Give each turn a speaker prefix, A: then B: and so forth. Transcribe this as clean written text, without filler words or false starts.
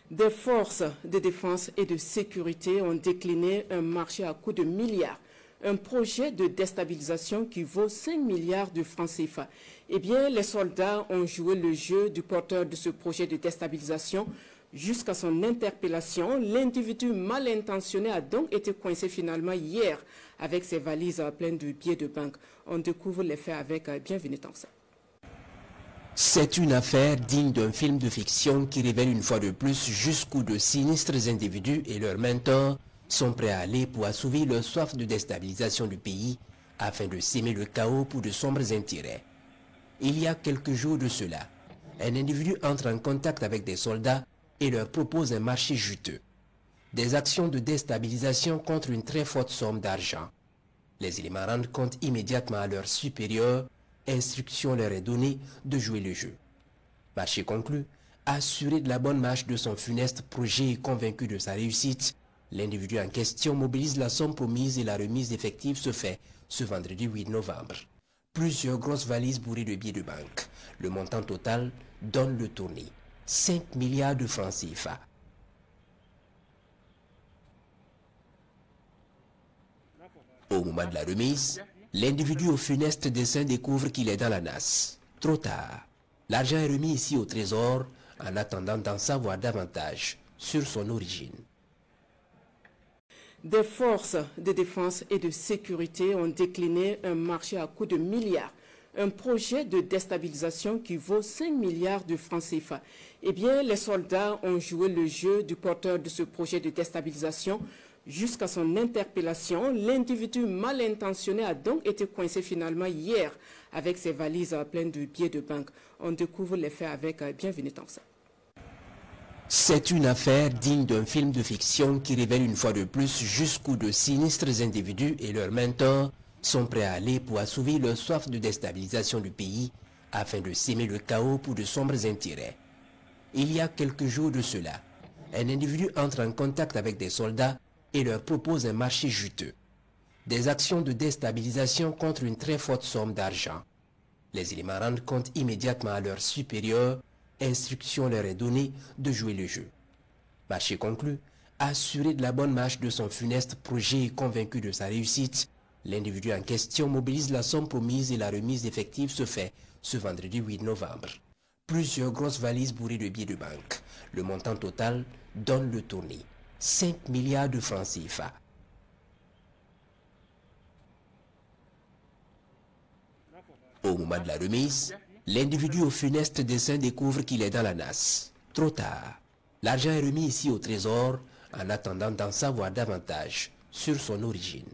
A: Des forces de défense et de sécurité ont décliné un marché à coût de milliards, un projet de déstabilisation qui vaut 5 milliards de francs CFA. Eh bien, les soldats ont joué le jeu du porteur de ce projet de déstabilisation jusqu'à son interpellation. L'individu mal intentionné a donc été coincé finalement hier avec ses valises pleines de billets de banque. On découvre les faits avec Bienvenue Tansa.
B: C'est une affaire digne d'un film de fiction qui révèle une fois de plus jusqu'où de sinistres individus et leurs mentors sont prêts à aller pour assouvir leur soif de déstabilisation du pays afin de s'aimer le chaos pour de sombres intérêts. Il y a quelques jours de cela, un individu entre en contact avec des soldats et leur propose un marché juteux. Des actions de déstabilisation contre une très forte somme d'argent. Les éléments rendent compte immédiatement à leurs supérieurs. Instruction leur est donnée de jouer le jeu. Marché conclu, assuré de la bonne marche de son funeste projet et convaincu de sa réussite, l'individu en question mobilise la somme promise et la remise effective se fait ce vendredi 8 novembre. Plusieurs grosses valises bourrées de billets de banque. Le montant total donne le tournis. 5 milliards de francs CFA. Au moment de la remise, l'individu au funeste dessein découvre qu'il est dans la nasse. Trop tard. L'argent est remis ici au trésor en attendant d'en savoir davantage sur son origine.
A: Des forces de défense et de sécurité ont décliné un marché à coût de milliards, un projet de déstabilisation qui vaut 5 milliards de francs CFA. Eh bien, les soldats ont joué le jeu du porteur de ce projet de déstabilisation jusqu'à son interpellation. L'individu mal intentionné a donc été coincé finalement hier avec ses valises pleines de billets de banque. On découvre les faits avec Bienvenue Tansa.
B: C'est une affaire digne d'un film de fiction qui révèle une fois de plus jusqu'où de sinistres individus et leurs mentors sont prêts à aller pour assouvir leur soif de déstabilisation du pays afin de s'aimer le chaos pour de sombres intérêts. Il y a quelques jours de cela, un individu entre en contact avec des soldats et leur propose un marché juteux. Des actions de déstabilisation contre une très forte somme d'argent. Les éléments rendent compte immédiatement à leurs supérieurs. Instruction leur est donnée de jouer le jeu. Marché conclu, assuré de la bonne marche de son funeste projet et convaincu de sa réussite, l'individu en question mobilise la somme promise et la remise effective se fait ce vendredi 8 novembre. Plusieurs grosses valises bourrées de billets de banque. Le montant total donne le tournis. 5 milliards de francs CFA. Au moment de la remise, l'individu au funeste dessein découvre qu'il est dans la nasse. Trop tard. L'argent est remis ici au trésor en attendant d'en savoir davantage sur son origine.